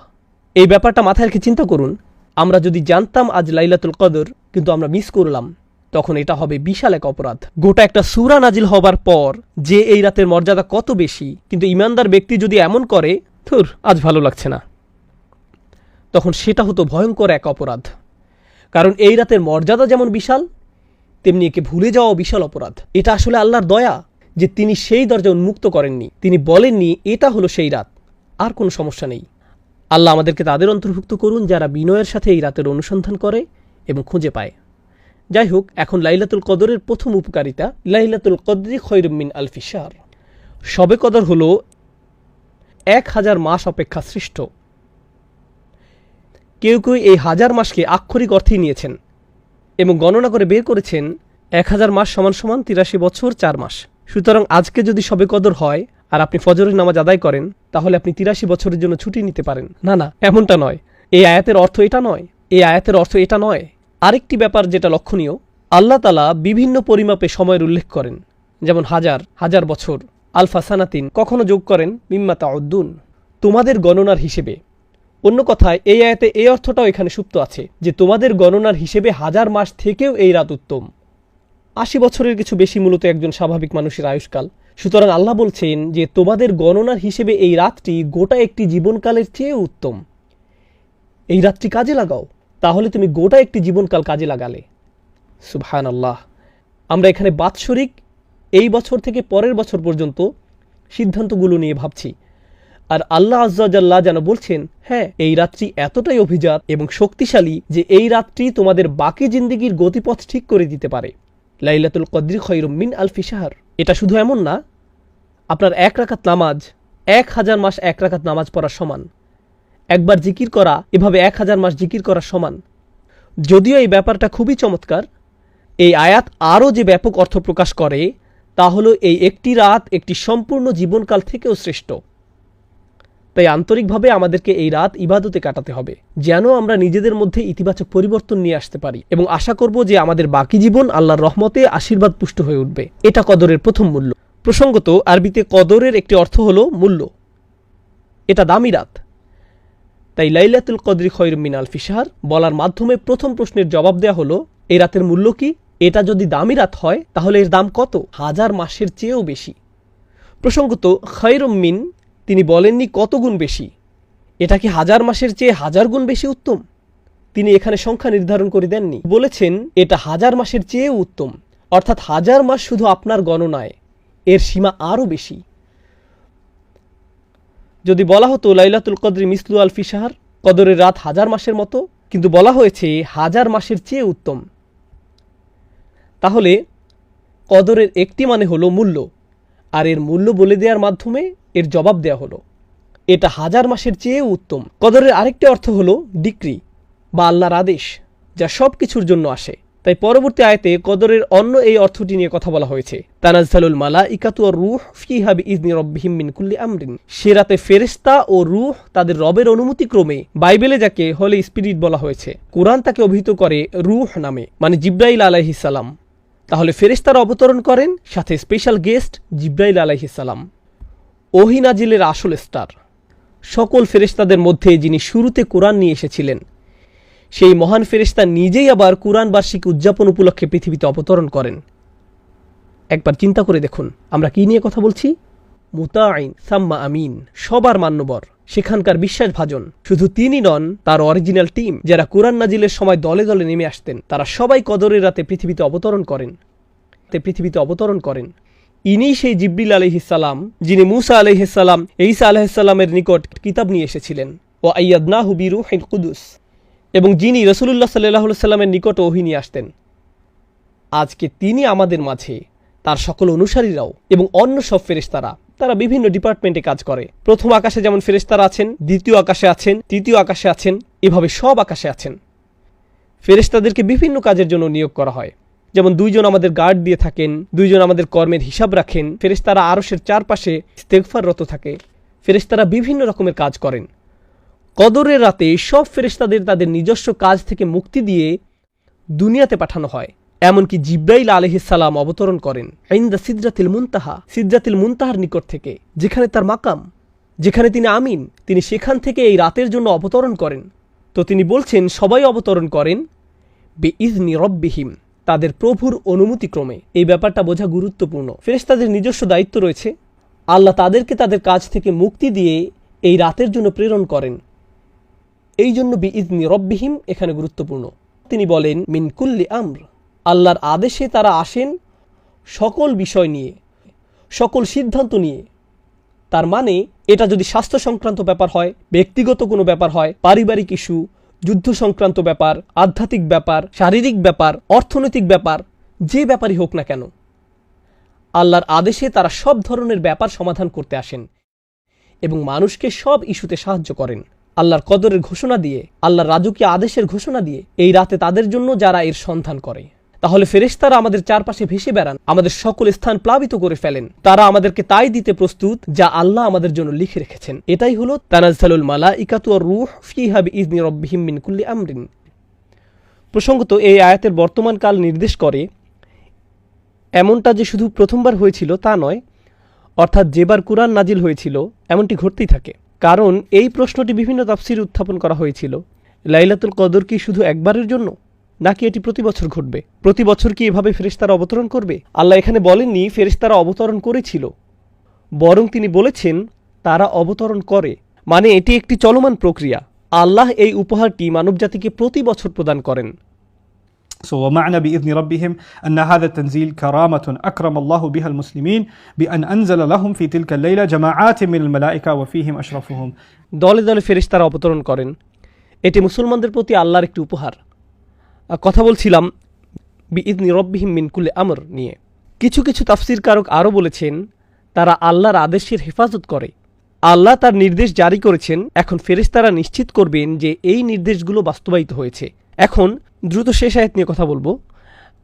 এই ব্যাপারটা মাথায় রেখে চিন্তা করুন, আমরা যদি জানতাম আজ লাইলাতুল কদর কিন্তু আমরা মিস করলাম, তখন এটা হবে বিশাল এক অপরাধ। গোটা একটা সূরা নাজিল হবার পর যে এই রাতের মর্যাদা কত বেশি, কিন্তু ইমানদার ব্যক্তি যদি এমন করে, ধুর আজ ভালো লাগছে না, তখন সেটা হতো ভয়ঙ্কর এক অপরাধ। কারণ এই রাতের মর্যাদা যেমন বিশাল, তেমনি একে ভুলে যাওয়া বিশাল অপরাধ। এটা আসলে আল্লাহর দয়া যে তিনি সেই দরজা উন্মুক্ত করেননি, তিনি বলেননি এটা হলো সেই রাত, আর কোনো সমস্যা নেই। আল্লাহ আমাদেরকে তাদের অন্তর্ভুক্ত করুন যারা বিনয়ের সাথে এই রাতের অনুসন্ধান করে এবং খুঁজে পায়। যাই হোক, এখন লাইলাতুল কদরের প্রথম উপকারিতা, লাইলাতুল কদরি খৈরুম মিন আলফি শাহর। শবে কদর হল 1000 মাস অপেক্ষা শ্রেষ্ঠ। কেউ কেউ এই 1000 মাসকে আক্ষরিক অর্থেই নিয়েছেন এবং গণনা করে বের করেছেন 1000 মাস সমান সমান 83 বছর 4 মাস। সুতরাং আজকে যদি শবে কদর হয় আর আপনি ফজরের নামাজ আদায় করেন, তাহলে আপনি 83 বছরের জন্য ছুটি নিতে পারেন। না না, এমনটা নয়। এই আয়াতের অর্থ এটা নয়, এই আয়াতের অর্থ এটা নয়। আরেকটি ব্যাপার যেটা লক্ষণীয়, আল্লাহ তাআলা বিভিন্ন পরিমাপে সময়ের উল্লেখ করেন, যেমন হাজার বছর, আলফা সানাতিন, কখনো যোগ করেন মিম্মা তাউদ্দুন, তোমাদের গণনার হিসেবে। অন্য কথায় এই আয়াতে এই অর্থটাও এখানে সুপ্ত আছে যে তোমাদের গণনার হিসেবে 1000 মাস থেকেও এই রাত উত্তম। 80 বছরের কিছু বেশি মূলত একজন স্বাভাবিক মানুষের আয়ুষ্কাল। সুতরাং আল্লাহ বলছেন যে তোমাদের গণনার হিসেবে এই রাতটি গোটা একটি জীবনকালের চেয়ে উত্তম। এই রাতটি কাজে লাগাও, তাহলে তুমি গোটা একটি জীবনকাল কাজে লাগালে। সুবহানাল্লাহ। আমরা এখানে বাৎসরিক এই বছর থেকে পরের বছর পর্যন্ত সিদ্ধান্তগুলো নিয়ে ভাবছি, আর আল্লাহ আযজা ওয়া জাল্লা যেন বলছেন, হ্যাঁ, এই রাতটি এতটাই অভিজাত এবং শক্তিশালী যে এই রাতটি তোমাদের বাকি জিন্দেগির গতিপথ ঠিক করে দিতে পারে। লাইলাতুল কদরি খৈরুম মিন আলফি শাহর। এটা শুধু এমন না, আপনার 1 রাকাত নামাজ 1000 মাস 1 রাকাত নামাজ পড়ার সমান। একবার জিকির করা এভাবে 1000 মাস জিকির করার সমান। যদিও এই ব্যাপারটা খুবই চমৎকার, এই আয়াত আরও যে ব্যাপক অর্থ প্রকাশ করে তা হলো এই একটি রাত একটি সম্পূর্ণ জীবনকাল থেকেও শ্রেষ্ঠ। তাই আন্তরিকভাবে আমাদেরকে এই রাত ইবাদতে কাটাতে হবে, যেন আমরা নিজেদের মধ্যে ইতিবাচক পরিবর্তন নিয়ে আসতে পারি এবং আশা করব যে আমাদের বাকি জীবন আল্লাহর রহমতে আশীর্বাদ পুষ্ট হয়ে উঠবে। এটা কদরের প্রথম মূল্য। প্রসঙ্গত, আরবিতে কদরের একটি অর্থ হলো মূল্য। এটা দামি রাত। তাই লাইলাতুল কদরি খৈরুম মিন আলফি শাহর বলার মাধ্যমে প্রথম প্রশ্নের জবাব দেওয়া হলো, এই রাতের মূল্য কি? এটা যদি দামি রাত হয় তাহলে এর দাম কত? 1000 মাসের চেয়েও বেশি। প্রসঙ্গত, খৈরুম মিন তিনি বলেননি কত গুণ বেশি। এটা কি 1000 মাসের চেয়ে 1000 গুণ বেশি উত্তম? তিনি এখানে সংখ্যা নির্ধারণ করে দেননি, বলেছেন এটা 1000 মাসের চেয়েও উত্তম, অর্থাৎ 1000 মাস শুধু আপনার গণনায়, এর সীমা আরও বেশি। যদি বলা হতো লাইলাতুল কদরি মিসলু আলফি শাহর, কদরের রাত 1000 মাসের মতো, কিন্তু বলা হয়েছে 1000 মাসের চেয়ে উত্তম, তাহলে কদরের একটি মানে হলো মূল্য, আর এর মূল্য বলে দেওয়ার মাধ্যমে এর জবাব দেওয়া হলো এটা 1000 মাসের চেয়ে উত্তম। কদরের আরেকটি অর্থ হলো ডিক্রি বা আল্লাহর আদেশ, যা সব কিছুর জন্য আসে। তাই পরবর্তী আয়াতে কদরের অন্য এই অর্থটি নিয়ে কথা বলা হয়েছে, তানাজ্জালুল মালাইকাতু ওয়ার রূহ ফিহা বিইযনি রাব্বিহিম মিন কুল্লি আমরিন। সে রাতে ফেরেশতা ও রূহ তাদের রবের অনুমতি ক্রমে, বাইবেলে যাকে হোলি স্পিরিট বলা হয়েছে, কুরআন তাকে অভিহিত করে রূহ নামে, মানে জিব্রাইল আলাইহিস সালাম। তাহলে ফেরেশতারা অবতরণ করেন, সাথে স্পেশাল গেস্ট জিব্রাইল আলাইহিস সালাম, ওহী নাজিলের আসল স্টার। সকল ফেরেশতাদের মধ্যে যিনি শুরুতে কোরআন নিয়ে এসেছিলেন, সেই মহান ফেরেশতা নিজেই আবার কুরআন বার্ষিকী উদযাপন উপলক্ষে পৃথিবীতে অবতরণ করেন। একবার চিন্তা করে দেখুন, আমরা কি নিয়ে কথা বলছি? মুতাঈন সাম্মা আমিন, সবার মান্যবর, সেখানকার বিশ্বাসভাজন। শুধু তিনি নন, তার অরিজিনাল টিম, যারা কুরআন নাজিলের সময় দলে দলে নেমে আসতেন, তারা সবাই কদরের রাতে পৃথিবীতে অবতরণ করেন। ইনি সেই জিবরিল আলাইহিস সালাম, যিনি মূসা আলাইহিস সালাম, ঈসা আলাইহিস সালামের নিকট কিতাব নিয়ে এসেছিলেন, ওয়া আইয়াদনাহু বিরূহিল কুদুস, এবং যিনি রাসূলুল্লাহ সাল্লাল্লাহু আলাইহি ওয়াসাল্লামের নিকট ওহী নিয়ে আসতেন। আজকে তিনি আমাদের মাঝে, তার সকল অনুসারীরাও এবং অন্য সব ফেরেশতারা, তারা বিভিন্ন ডিপার্টমেন্টে কাজ করে। প্রথম আকাশে যেমন ফেরেশতারা আছেন, দ্বিতীয় আকাশে আছেন, তৃতীয় আকাশে আছেন, এভাবে সব আকাশে আছেন। ফেরেশতাদেরকে বিভিন্ন কাজের জন্য নিয়োগ করা হয়। যেমন 2 জন আমাদের গার্ড দিয়ে থাকেন, 2 জন আমাদের কর্মের হিসাব রাখেন, ফেরেশতারা আরশের চারপাশে ইস্তেগফাররত থাকে। ফেরেশতারা বিভিন্ন রকমের কাজ করেন। কদরের রাতে সব ফেরেশতাদের তাদের নিজস্ব কাজ থেকে মুক্তি দিয়ে দুনিয়াতে পাঠানো হয়। এমনকি জিব্রাইল আলাইহিস সালাম অবতরণ করেন ইনদা সিদরাতিল মুনতাহা, সিদরাতিল মুনতাহার নিকট থেকে, যেখানে তার মাকাম, যেখানে তিনি আমিন, তিনি সেখান থেকে এই রাতের জন্য অবতরণ করেন। তো তিনি বলছেন সবাই অবতরণ করেন বিইযনি রাব্বিহিম, তাদের প্রভুর অনুমতিক্রমে। এই ব্যাপারটা বোঝা গুরুত্বপূর্ণ। ফেরেশতাদের নিজস্ব দায়িত্ব রয়েছে, আল্লাহ তাদেরকে তাদের কাজ থেকে মুক্তি দিয়ে এই রাতের জন্য প্রেরণ করেন। এই জন্য বিইযনি রাব্বিহিম এখানে গুরুত্বপূর্ণ। তিনি বলেন মিন কুল্লি আমর, আল্লাহর আদেশে তারা আসেন সকল বিষয় নিয়ে, সকল সিদ্ধান্ত নিয়ে। তার মানে এটা যদি স্বাস্থ্য সংক্রান্ত ব্যাপার হয়, ব্যক্তিগত কোনো ব্যাপার হয়, পারিবারিক ইস্যু, যুদ্ধ সংক্রান্ত ব্যাপার, আধ্যাত্মিক ব্যাপার, শারীরিক ব্যাপার, অর্থনৈতিক ব্যাপার, যে ব্যাপারই হোক না কেন, আল্লাহর আদেশে তারা সব ধরনের ব্যাপার সমাধান করতে আসেন এবং মানুষকে সব ইস্যুতে সাহায্য করেন। আল্লাহর কদরের ঘোষণা দিয়ে, আল্লাহর রাজকীয় আদেশের ঘোষণা দিয়ে এই রাতে তাদের জন্য যারা এর সন্ধান করে। তাহলে ফেরেশতারা আমাদের চারপাশে ভেসে বেড়ান, আমাদের সকল স্থান প্লাবিত করে ফেলেন। তারা আমাদেরকে তাই দিতে প্রস্তুত যা আল্লাহ আমাদের জন্য লিখে রেখেছেন। এটাই হলো তানাজ্জালুল মালাইকাতু ওয়ার রূহ ফিহা বিইযনি রাব্বিহিম মিন কুল্লি আমরিন। প্রসঙ্গত এই আয়াতের বর্তমান কাল নির্দেশ করে এমনটা যে শুধু প্রথমবার হয়েছিল তা নয়, অর্থাৎ যেবার কুরআন নাজিল হয়েছিল এমনটি ঘটতেই থাকে। কারণ এই প্রশ্নটি বিভিন্ন তাফসীরে উত্থাপন করা হয়েছিল, লাইলাতুল কদর কি শুধু একবারের জন্য, নাকি এটি প্রতি বছর ঘটবে? প্রতি বছর কি এভাবে ফেরেশতারা অবতরণ করবে? আল্লাহ এখানে বলেননি ফেরেশতারা অবতরণ করেছিল, বরং তিনি বলেছেন তারা অবতরণ করে, মানে এটি একটি চলমান প্রক্রিয়া। আল্লাহ এই উপহারটি মানবজাতিকে প্রতি বছর প্রদান করেন। ومعنى بإذن ربهم أن هذا التنزيل كرامة أكرم الله بها المسلمين بأن أنزل لهم في تلك الليلة جماعات من الملائكة وفيهم أشرفهم। দলে দলে ফেরেশতারা অবতরণ করেন, এটি মুসলমানদের প্রতি আল্লাহর একটি উপহার। কথা বলছিলাম বিইযনি রাব্বিহিম মিন কুল্লি আমর নিয়ে। কিছু কিছু তাফসীরকারক আরও বলেছেন তারা আল্লাহর আদেশের হেফাজত করে। আল্লাহ তার নির্দেশ জারি করেছেন, এখন ফেরেশতারা নিশ্চিত করবেন যে এই নির্দেশগুলো বাস্তবায়িত হয়েছে। এখন দ্রুত শেষ আয়াত নিয়ে কথা বলবো।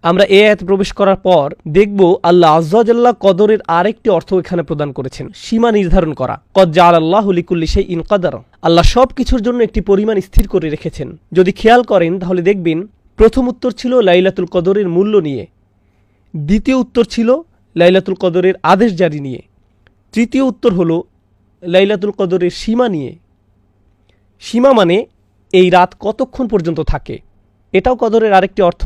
আমরা এই আয়াতে প্রবেশ করার পর দেখব আল্লাহ আযজা ওয়া জাল্লা কদরের আরেকটি অর্থ এখানে প্রদান করেছেন, সীমা নির্ধারণ করা। কদ জাআলাল্লাহু লিকুল্লি শাইইন কদর, আল্লাহ সব কিছুর জন্য একটি পরিমাণ স্থির করে রেখেছেন। যদি খেয়াল করেন তাহলে দেখবেন প্রথম উত্তর ছিল লাইলাতুল কদরের মূল্য নিয়ে, দ্বিতীয় উত্তর ছিল লাইলাতুল কদরের আদেশ জারি নিয়ে, তৃতীয় উত্তর হলো লাইলাতুল কদরের সীমা নিয়ে। সীমা মানে এই রাত কতক্ষণ পর্যন্ত থাকে, এটাও কদরের আরেকটি অর্থ।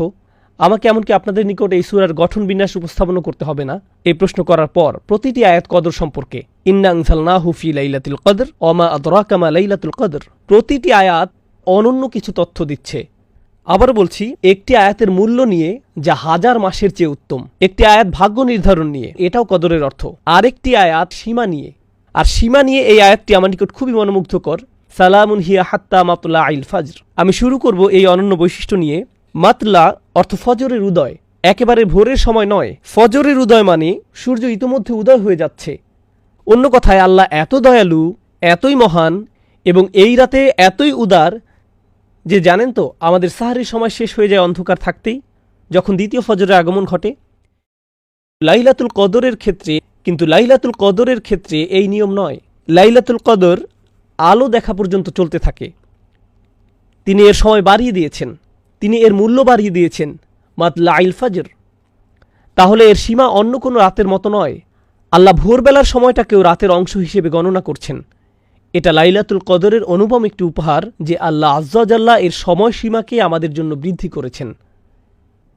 আমাকে এমনকি আপনাদের নিকট এই সূরার গঠন বিন্যাস উপস্থাপন করতে হবে না। এই প্রশ্ন করার পর প্রতিটি আয়াত কদর সম্পর্কে, ইন্না আনজালনাহু ফি লাইলাতুল কদর ওয়া মা আদরাকা মা লাইলাতুল কদর, প্রতিটি আয়াত অনন্য কিছু তথ্য দিচ্ছে। আবার বলছি, একটি আয়াতের মূল্য নিয়ে যা 1000 মাসের চেয়ে উত্তম, একটি আয়াত ভাগ্য নির্ধারণ নিয়ে, এটাও কদরের অর্থ, আরেকটি আয়াত সীমা নিয়ে। আর সীমা নিয়ে এই আয়াতটি আমার নিকট খুবই মনোমুগ্ধকর, সালামুন হিয়া হাত্তা মাতলা আইল ফাজর। আমি শুরু করব এই অনন্য বৈশিষ্ট্য নিয়ে। মাতলা অর্থ ফজরের উদয়, একেবারে ভোরের সময় নয়। ফজরের উদয় মানে সূর্য ইতোমধ্যে উদয় হয়ে যাচ্ছে। অন্য কথায় আল্লাহ এত দয়ালু, এতই মহান এবং এই রাতে এতই উদার যে জানেন তো আমাদের সাহারির সময় শেষ হয়ে যায় অন্ধকার থাকতেই, যখন দ্বিতীয় ফজরের আগমন ঘটে। লাইলাতুল কদরের ক্ষেত্রে এই নিয়ম নয়। লাইলাতুল কদর আলো দেখা পর্যন্ত চলতে থাকে। তিনি এর সময় বাড়িয়ে দিয়েছেন, তিনি এর মূল্য বাড়িয়ে দিয়েছেন মাতলাইল ফজর। তাহলে এর সীমা অন্য কোনো রাতের মতো নয়। আল্লাহ ভোরবেলার সময়টাকেও রাতের অংশ হিসেবে গণনা করছেন। এটা লাইলাতুল কদরের অনুপম একটি উপহার যে আল্লাহ আজ্জা জাল্লা এর সময়সীমাকে আমাদের জন্য বৃদ্ধি করেছেন।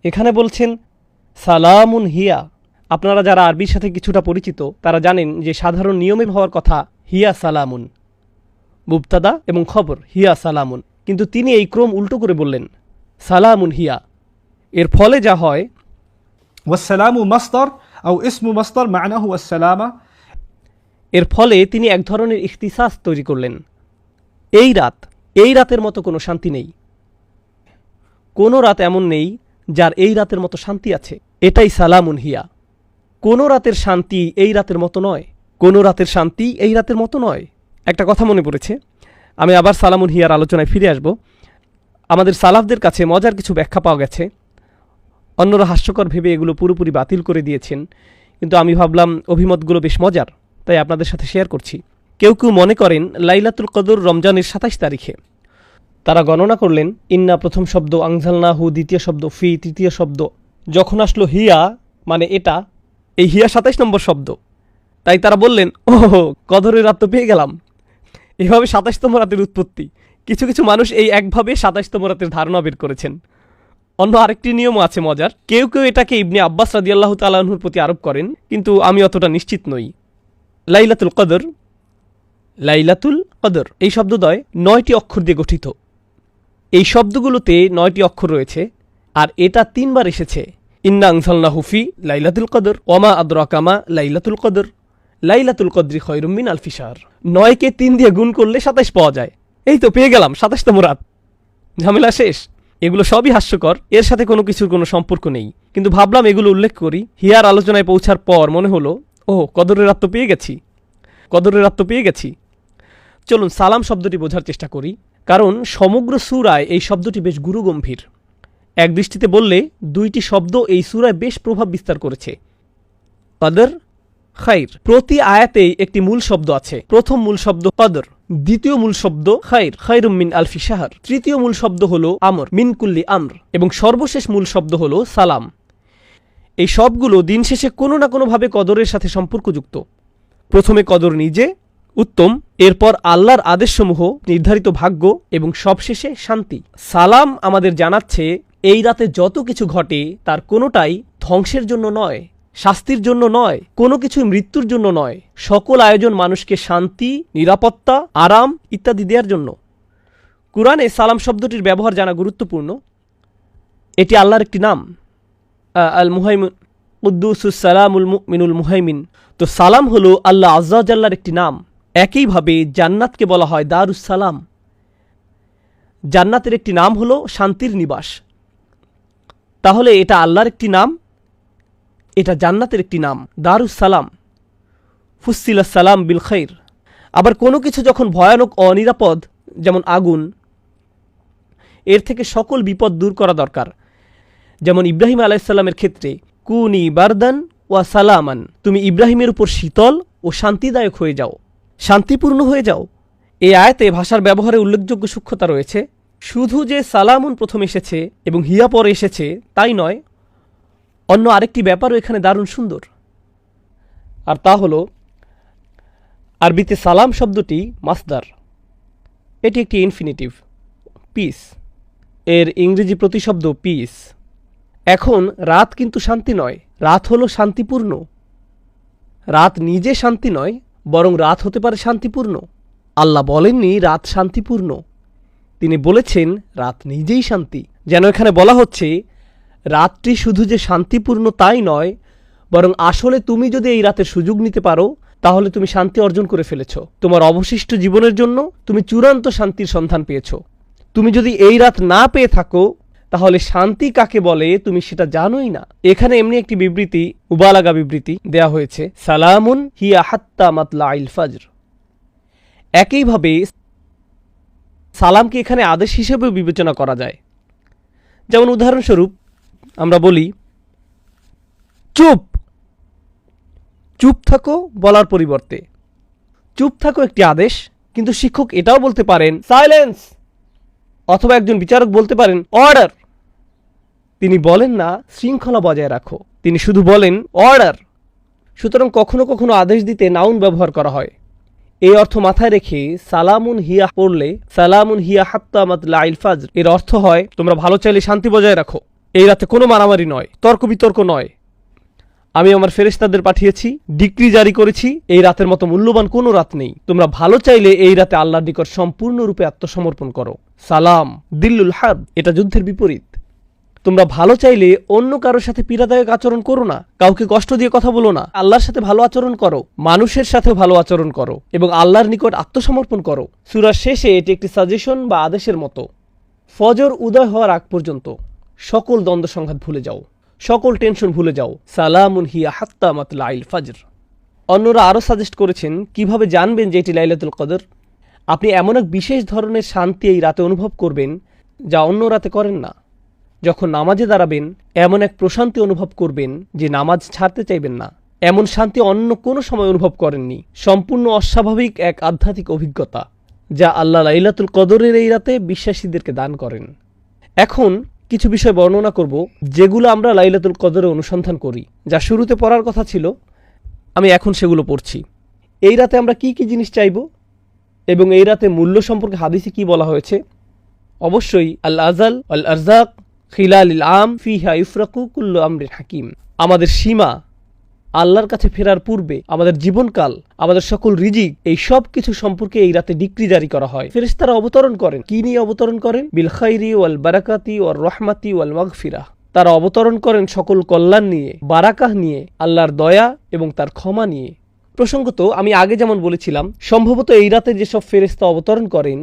এখানে বলছেন সালামুন হিয়া। আপনারা যারা আরবির সাথে কিছুটা পরিচিত তারা জানেন যে সাধারণ নিয়মে হওয়ার কথা হিয়া সালামুন, মুবতাদা এবং খবর হিয়া সালামুন, কিন্তু তিনি এই ক্রম উল্টো করে বললেন সালামুন হিয়া। এর ফলে যা হয়, والسلام مصدر أو اسم مصدر معناه السلامة. এর ফলে তিনি এক ধরনের ইখতিসাস তৈরি করলেন। এই রাতের মতো কোনো শান্তি নেই, কোনো রাত এমন নেই যার এই রাতের মতো শান্তি আছে। এটাই সালামুন হিয়া। কোনো রাতের শান্তি এই রাতের মতো নয়, কোনো রাতের শান্তি এই রাতের মতো নয়। একটা কথা মনে পড়েছে, আমি আবার সালামুন হিয়ার আলোচনায় ফিরে আসব। আমাদের সালাফদের কাছে মজার কিছু ব্যাখ্যা পাওয়া গেছে। অন্যরা হাস্যকর ভেবে এগুলো পুরোপুরি বাতিল করে দিয়েছেন, কিন্তু আমি ভাবলাম অভিমতগুলো বেশ মজার, তাই আপনাদের সাথে শেয়ার করছি। কেউ কেউ মনে করেন লাইলাতুল কদর রমজানের ২৭ তারিখে। তারা গণনা করলেন ইন্না প্রথম শব্দ, আংজালনাহু দ্বিতীয় শব্দ, ফি তৃতীয় শব্দ, যখন আসলো হিয়া মানে এটা, এই হিয়া ২৭ নম্বর শব্দ। তাই তারা বললেন ওহো কদরের রাত তো পেয়ে গেলাম। এভাবে ২৭তম রাতের উৎপত্তি। কিছু কিছু মানুষ এই একভাবে ২৭তম রাতের ধারণা বের করেছেন। অন্য আরেকটি নিয়মও আছে মজার। কেউ কেউ এটাকে ইবনে আব্বাস রাদিয়াল্লাহু তাআলা আনহুর প্রতি আরোপ করেন, কিন্তু আমি অতটা নিশ্চিত নই। লাইলাতুল কদর এই শব্দদ্বয় ৯টি অক্ষর দিয়ে গঠিত। এই শব্দগুলোতে ৯টি অক্ষর রয়েছে, আর এটা ৩ বার এসেছে। ইন্না আনজালনাহু ফি লাইলাতুল কদর ওয়ামা আদরাকা মা লাইলাতুল কদর লাইলাতুল কদরি খায়রুম মিন আলফি শাহর। ৯কে ৩ দিয়ে গুণ করলে ২৭ পাওয়া যায়। এই তো পেয়ে গেলাম ২৭তম রাত, ঝামেলা শেষ। এগুলো সবই হাস্যকর, এর সাথে কোনো কিছুর কোনো সম্পর্ক নেই, কিন্তু ভাবলাম এগুলো উল্লেখ করি। হিয়ার আলোচনায় পৌঁছার পর মনে হলো ও কদরের রাত তো পেয়ে গেছি। চলুন সালাম শব্দটি বোঝার চেষ্টা করি, কারণ সমগ্র সূরায় এই শব্দটি বেশ গুরুগম্ভীর। এক দৃষ্টিতে বললে ২টি শব্দ এই সূরায় বেশ প্রভাব বিস্তার করেছে। কদর, খাইর। প্রতি আয়াতেই একটি মূল শব্দ আছে। প্রথম মূল শব্দ কদর, দ্বিতীয় মূল শব্দ খাইর, খায়রুম মিন আলফি শাহর, তৃতীয় মূল শব্দ হলো আমর, মিন কুল্লি আমর, এবং সর্বশেষ মূল শব্দ হলো সালাম। এই সবগুলো দিন শেষে কোনো না কোনোভাবে কদরের সাথে সম্পর্কযুক্ত। প্রথমে কদর নিজে, উত্তম, এরপর আল্লাহর আদেশসমূহ, নির্ধারিত ভাগ্য, এবং সবশেষে শান্তি। সালাম আমাদের জানাচ্ছে এই রাতে যত কিছু ঘটে তার কোনোটাই ধ্বংসের জন্য নয়, শাস্তির জন্য নয়, কোনো কিছুই মৃত্যুর জন্য নয়। সকল আয়োজন মানুষকে শান্তি, নিরাপত্তা, আরাম ইত্যাদি দেওয়ার জন্য। কুরআনে সালাম শব্দটির ব্যবহার জানা গুরুত্বপূর্ণ। এটি আল্লাহর একটি নাম, আল মুহাইমিন, কুদ্দুসুস সালামুল মুমিনুল মুহাইমিন। তো সালাম হলো আল্লাহ আজ্জা ওয়া জাল্লার একটি নাম। একইভাবে জান্নাতকে বলা হয় দারুস সালাম। জান্নাতের একটি নাম হলো শান্তির নিবাস। তাহলে এটা আল্লাহর একটি নাম, এটা জান্নাতের একটি নাম, দারুস সালাম। ফুসিলাস সালাম বিল খাইর। আবার কোনো কিছু যখন ভয়ানক অনিরাপদ, যেমন আগুন, এর থেকে সকল বিপদ দূর করা দরকার। যেমন ইব্রাহিম আলাইহিসসালামের ক্ষেত্রে কুনি বারদান ওয়া সালামান, তুমি ইব্রাহিমের উপর শীতল ও শান্তিদায়ক হয়ে যাও, শান্তিপূর্ণ হয়ে যাও। এই আয়াতে ভাষার ব্যবহারে উল্লেখযোগ্য সূক্ষ্মতা রয়েছে। শুধু যে সালামুন প্রথম এসেছে এবং হিয়া পরে এসেছে তাই নয়, অন্য আরেকটি ব্যাপারও এখানে দারুণ সুন্দর, আর তা হল আরবিতে সালাম শব্দটি মাসদার। এটি একটি ইনফিনিটিভ, পিস, এর ইংরেজি প্রতিশব্দ পিস। এখন রাত কিন্তু শান্তি নয়, রাত হলো শান্তিপূর্ণ। রাত নিজে শান্তি নয়, বরং রাত হতে পারে শান্তিপূর্ণ। আল্লাহ বলেননি রাত শান্তিপূর্ণ, তিনি বলেছেন রাত নিজেই শান্তি। যেন এখানে বলা হচ্ছে রাতটি শুধু যে শান্তিপূর্ণ তাই নয়, বরং আসলে তুমি যদি এই রাতের সুযোগ নিতে পারো তাহলে তুমি শান্তি অর্জন করে ফেলেছ। তোমার অবশিষ্ট জীবনের জন্য তুমি চূড়ান্ত শান্তির সন্ধান পেয়েছ। তুমি যদি এই রাত না পেয়ে থাকো তাহলে শান্তি কাকে বলে তুমি সেটা জানোই না। এখানে এমনি একটি বিবৃতি, মুবালাগা বিবৃতি দেয়া হয়েছে, সালামুন হিয়া হাত্তা মাতলাইল ফজর। একইভাবে সালামকে এখানে আদেশ হিসেবেও বিবেচনা করা যায়। যেমন উদাহরণস্বরূপ আমরা বলি চুপ, চুপ থাকো বলার পরিবর্তে চুপ থাকো একটি আদেশ, কিন্তু শিক্ষক এটাও বলতে পারেন সাইলেন্স, অথবা একজন বিচারক বলতে পারেন অর্ডার। তিনি বলেন না শৃঙ্খলা বজায় রাখো, তিনি শুধু বলেন অর্ডার। সুতরাং কখনো কখনো আদেশ দিতে নাউন ব্যবহার করা হয়। এই অর্থ মাথায় রেখে সালামুন হিয়া পড়লে সালামুন হিয়া হাত্তা মাতলাইল ফাজর এর অর্থ হয় তোমরা ভালো চাইলে শান্তি বজায় রাখো, এই রাতে কোনো মারামারি নয়, তর্ক বিতর্ক নয়। আমি আমার ফেরেশতাদের পাঠিয়েছি, ডিক্রি জারি করেছি, এই রাতের মতো মূল্যবান কোনো রাত নেই। তোমরা ভালো চাইলে এই রাতে আল্লাহর নিকট সম্পূর্ণরূপে আত্মসমর্পণ করো। সালাম দিল্লুল হার্ব, এটা যুদ্ধের বিপরীত। তোমরা ভালো চাইলে অন্য কারোর সাথে পীড়াদায়ক আচরণ করো না, কাউকে কষ্ট দিয়ে কথা বলো না, আল্লাহর সাথে ভালো আচরণ করো, মানুষের সাথেও ভালো আচরণ করো এবং আল্লাহর নিকট আত্মসমর্পণ করো। সূরার শেষে এটি একটি সাজেশন বা আদেশের মতো। ফজর উদয় হওয়ার আগ পর্যন্ত সকল দ্বন্দ্ব সংঘাত ভুলে যাও, সকল টেনশন ভুলে যাও। সালামুন হিয়া হাত্তা মাতলাইল ফাজর। অন্যরা আরও সাজেস্ট করেছেন কিভাবে জানবেন যে এটি লাইলাতুল কদর। আপনি এমন এক বিশেষ ধরনের শান্তি এই রাতে অনুভব করবেন যা অন্য রাতে করেন না। যখন নামাজে দাঁড়াবেন এমন এক প্রশান্তি অনুভব করবেন যে নামাজ ছাড়তে চাইবেন না। এমন শান্তি অন্য কোনো সময় অনুভব করেননি। সম্পূর্ণ অস্বাভাবিক এক আধ্যাত্মিক অভিজ্ঞতা যা আল্লাহ লাইলাতুল কদরের এই রাতে বিশ্বাসীদেরকে দান করেন। এখন কিছু বিষয় বর্ণনা করব যেগুলো আমরা লাইলাতুল কদরে অনুসন্ধান করি, যা শুরুতে পড়ার কথা ছিল, আমি এখন সেগুলো পড়ছি। এই রাতে আমরা কি কি জিনিস চাইব এবং এই রাতে মূল্য সম্পর্কে হাদিসে কি বলা হয়েছে। অবশ্যই আল আজাল আল আরজাক খিলালিল আম ফিহা ইফরাকু কুল্লু আমরিন হাকিম। আমাদের সীমা, আল্লাহর কাছে ফেরার পূর্বে আমাদের জীবনকাল, আমাদের সকল রিজিক, এই সব কিছু সম্পর্কে এই রাতে ডিক্রি জারি করা হয়। ফেরেশতারা অবতরণ করেন। কি নিয়ে অবতরণ করেন? বিল খাইরি ওয়াল বারাকাতি ওয়ার রহমাতি ওয়াল মাগফিরাহ। তারা অবতরণ করেন সকল কল্যাণ নিয়ে, বারাকাহ নিয়ে, আল্লাহর দয়া এবং তার ক্ষমা নিয়ে। প্রসঙ্গত আমি আগে যেমন বলেছিলাম, সম্ভবত এই রাতে যেসব ফেরেশতা অবতরণ করেন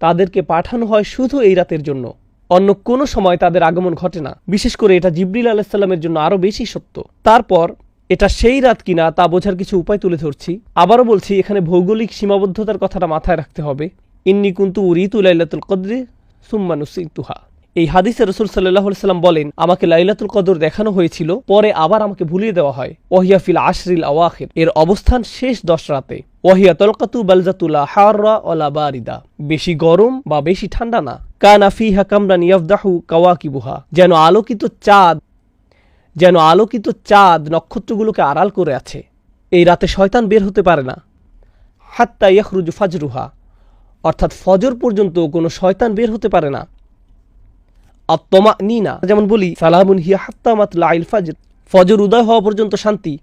তাদেরকে পাঠানো হয় শুধু এই রাতের জন্য। অন্য কোনো সময় তাদের আগমন ঘটে না। বিশেষ করে এটা জিবরিল আলাইহিস সালামের জন্য আরও বেশি সত্য। তারপর এটা সেই রাত কিনা তা বোঝার কিছু উপায় তুলে ধরছি। আবারও বলছি, এখানে ভৌগোলিক সীমাবদ্ধতার কথাটা মাথায় রাখতে হবে। ইন্নী কুনতু উরিতু লাইলাতুল কদরি সুম্মা নুসিতুহা। এই হাদিসে রাসূল সাল্লাল্লাহু আলাইহি সাল্লাম বলেন, আমাকে লাইলাতুল কদর দেখানো হয়েছিল, পরে আবার আমাকে ভুলিয়ে দেওয়া হয়। ওয়াহিয়া ফিল আশরিল আওয়াখির, এর অবস্থান শেষ 10 রাতে। ওয়াহিয়া তালকাতু বালজাতুলা হাররা ওয়ালা বারিদা, বেশি গরম বা বেশি ঠান্ডা না। কানা ফিহা কামরান ইয়াফদাহু কাওয়াকিবুহা, যেন আলোকিত চাঁদ নক্ষত্রগুলোকে আড়াল করে আছে। এই রাতে শয়তান বের হতে পারে না। হাত্তা ইয়াখরুজু ফাজরুহা, অর্থাৎ ফজর পর্যন্ত কোনো শয়তান বের হতে পারে না। আত-তামানিনা, যেমন বলি সালামুন হিয়া হাত্তা মাতলাইল ফাজর, ফজর উদয় হওয়া পর্যন্ত শান্তি,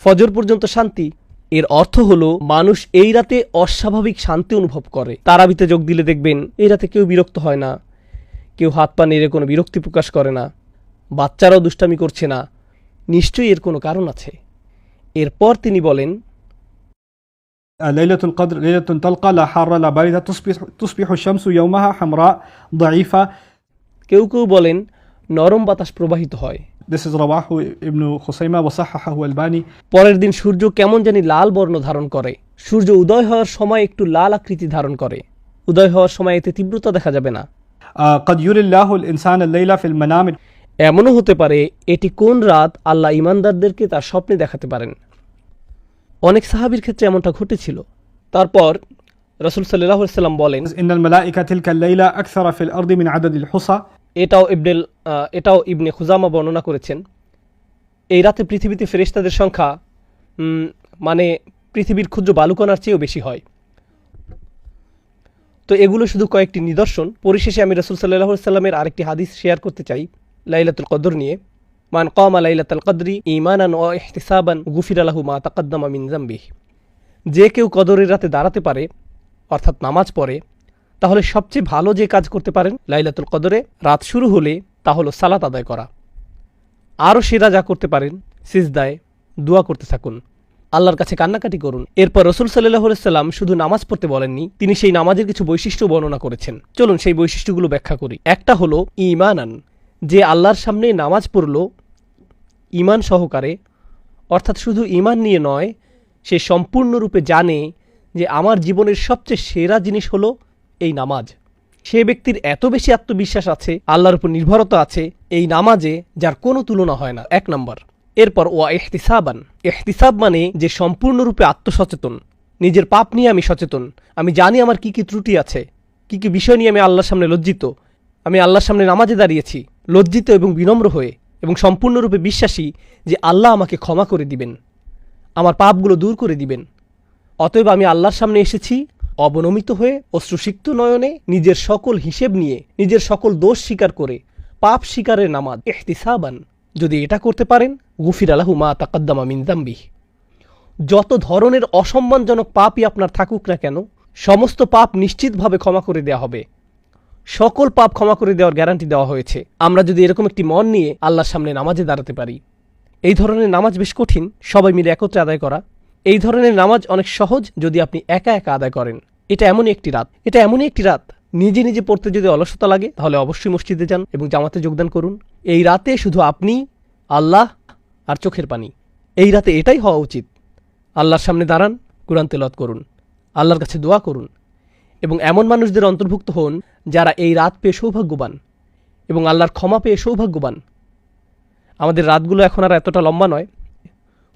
ফজর পর্যন্ত শান্তি। এর অর্থ হলো মানুষ এই রাতে অস্বাভাবিক শান্তি অনুভব করে। তারাবিতে যোগ দিলে দেখবেন এই রাতে কেউ বিরক্ত হয় না, কেউ হাত পা নেড়ে কোনো বিরক্তি প্রকাশ করে না, বাচ্চারাও দুষ্টামি করছে না। নিশ্চয়ই এর কোনো কারণ আছে। এরপর তিনি বলেন, ليلة القدر ليلة تلقى لا حارة لا باردة تصبح الشمس يومها حمراء ضعيفة. কেউ কেউ বলেন নরম বাতাস প্রবাহিত হয়। This is رواه ابن خزيمة وصححه الألباني. পরের দিন সূর্য কেমন জানি লাল বর্ণ ধারণ করে। সূর্য উদয় হওয়ার সময় একটু লাল আকৃতি ধারণ করে। উদয় হওয়ার সময় এতে তীব্রতা দেখা যাবে না। قد يري الله الإنسان الليلة في المنام. এমনও হতে পারে এটি কোন রাত আল্লাহ ঈমানদারদেরকে তার স্বপ্নে দেখাতে পারেন। অনেক সাহাবীর ক্ষেত্রে এমনটা ঘটেছিল। তারপর রাসূল সাল্লাল্লাহু আলাইহি সাল্লাম বলেন, إن الملائكة تلك الليلة أكثر في الأرض من عدد الحصى. এটাও ইবনে খুজামা বর্ণনা করেছেন। এই রাতে পৃথিবীতে ফেরেশতাদের সংখ্যা মানে পৃথিবীর ক্ষুদ্র বালুকণার চেয়েও বেশি হয়। তো এগুলো শুধু কয়েকটি নিদর্শন। পরিশেষে আমি রাসূল সাল্লাল্লাহু আলাইহি সাল্লামের আরেকটি হাদিস শেয়ার করতে চাই লাইলাতুল কদর নিয়ে। মান কামা লাইলাতুল কদরি ঈমানান ওয়া ইহতিসাবান গুফিরা লাহু মা তাকাদ্দামা মিন যামবিহি। যে কেউ কদরের রাতে দাঁড়াতে পারে, অর্থাৎ নামাজ পড়ে, তাহলে সবচেয়ে ভালো যে কাজ করতে পারেন লাইলাতুল কদরে রাত শুরু হলে তা হলো সালাত আদায় করা। আরও সেরা যা করতে পারেন সিজদায় দোয়া করতে থাকুন, আল্লাহর কাছে কান্নাকাটি করুন। এরপর রাসূল সাল্লাল্লাহু আলাইহি সাল্লাম শুধু নামাজ পড়তে বলেননি, তিনি সেই নামাজের কিছু বৈশিষ্ট্য বর্ণনা করেছেন। চলুন সেই বৈশিষ্ট্যগুলো ব্যাখ্যা করি। একটা হলো ঈমানান, যে আল্লাহর সামনে নামাজ পড়ল ঈমান সহকারে, অর্থাৎ শুধু ঈমান নিয়ে নয়, সে সম্পূর্ণরূপে জানে যে আমার জীবনের সবচেয়ে সেরা জিনিস হলো এই নামাজ। সে ব্যক্তির এত বেশি আত্মবিশ্বাস আছে, আল্লাহর উপর নির্ভরতা আছে এই নামাজে, যার কোনো তুলনা হয় না। 1 নম্বর। এরপর ওয়া ইহতিসাবান। ইহতিসাব মানে যে সম্পূর্ণরূপে আত্মসচেতন, নিজের পাপ নিয়ে আমি সচেতন, আমি জানি আমার কি কি ত্রুটি আছে, কি কি বিষয় নিয়ে আমি আল্লাহর সামনে লজ্জিত, আমি আল্লাহর সামনে নামাজে দাঁড়িয়েছি লজ্জিত এবং বিনম্র হয়ে, এবং সম্পূর্ণরূপে বিশ্বাসী যে আল্লাহ আমাকে ক্ষমা করে দিবেন, আমার পাপগুলো দূর করে দিবেন। অতএব আমি আল্লাহর সামনে এসেছি অবনমিত হয়ে, অশ্রুসিক্ত নয়নে, নিজের সকল হিসেব নিয়ে, নিজের সকল দোষ স্বীকার করে, পাপ স্বীকারের নামাজ ইহতিসাবান। যদি এটা করতে পারেন, গুফির লাহু মা তাকাদ্দামা মিন যামবিহি। যত ধরনের অসম্মানজনক পাপই আপনার থাকুক না কেন, সমস্ত পাপ নিশ্চিতভাবে ক্ষমা করে দেওয়া হবে। সকল পাপ ক্ষমা করে দেওয়ার গ্যারান্টি দেওয়া হয়েছে, আমরা যদি এরকম একটি মন নিয়ে আল্লাহর সামনে নামাজে দাঁড়াতে পারি। এই ধরনের নামাজ বেশ কঠিন সবাই মিলে একত্রে আদায় করা। এই ধরনের নামাজ অনেক সহজ যদি আপনি একা একা আদায় করেন। এটা এমনই একটি রাত নিজে নিজে পড়তে যদি অলসতা লাগে, তাহলে অবশ্যই মসজিদে যান এবং জামাতে যোগদান করুন। এই রাতে শুধু আপনি, আল্লাহ আর চোখের পানি। এই রাতে এটাই হওয়া উচিত। আল্লাহর সামনে দাঁড়ান, কুরআন তেলাওয়াত করুন, আল্লাহর কাছে দোয়া করুন, এবং এমন মানুষদের অন্তর্ভুক্ত হন যারা এই রাত পেয়ে সৌভাগ্যবান এবং আল্লাহর ক্ষমা পেয়ে সৌভাগ্যবান। আমাদের রাতগুলো এখন আর এতটা লম্বা নয়,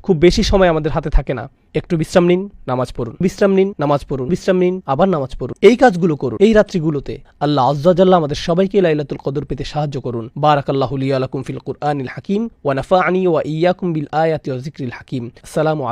খুব বেশি সময় আমাদের হাতে থাকে না। একটু বিশ্রাম নিন, নামাজ পড়ুন, বিশ্রাম নিন, নামাজ পড়ুন, বিশ্রাম নিন, আবার নামাজ পড়ুন। এই কাজগুলো করুন এই রাত্রিগুলোতে। আল্লাহ আযজা ওয়া জাল্লা আমাদের সবাইকে লাইলাতুল কদর পেতে সাহায্য করুন। বারাকাল্লাহু লি ওয়া লাকুম ফিল কুরআনিল হাকিম ওয়া নাফা'নি ওয়া ইয়্যাকুম বিল আয়াতি ওয়া যিকরিল হাকিম। আসসালামু আলাইকুম।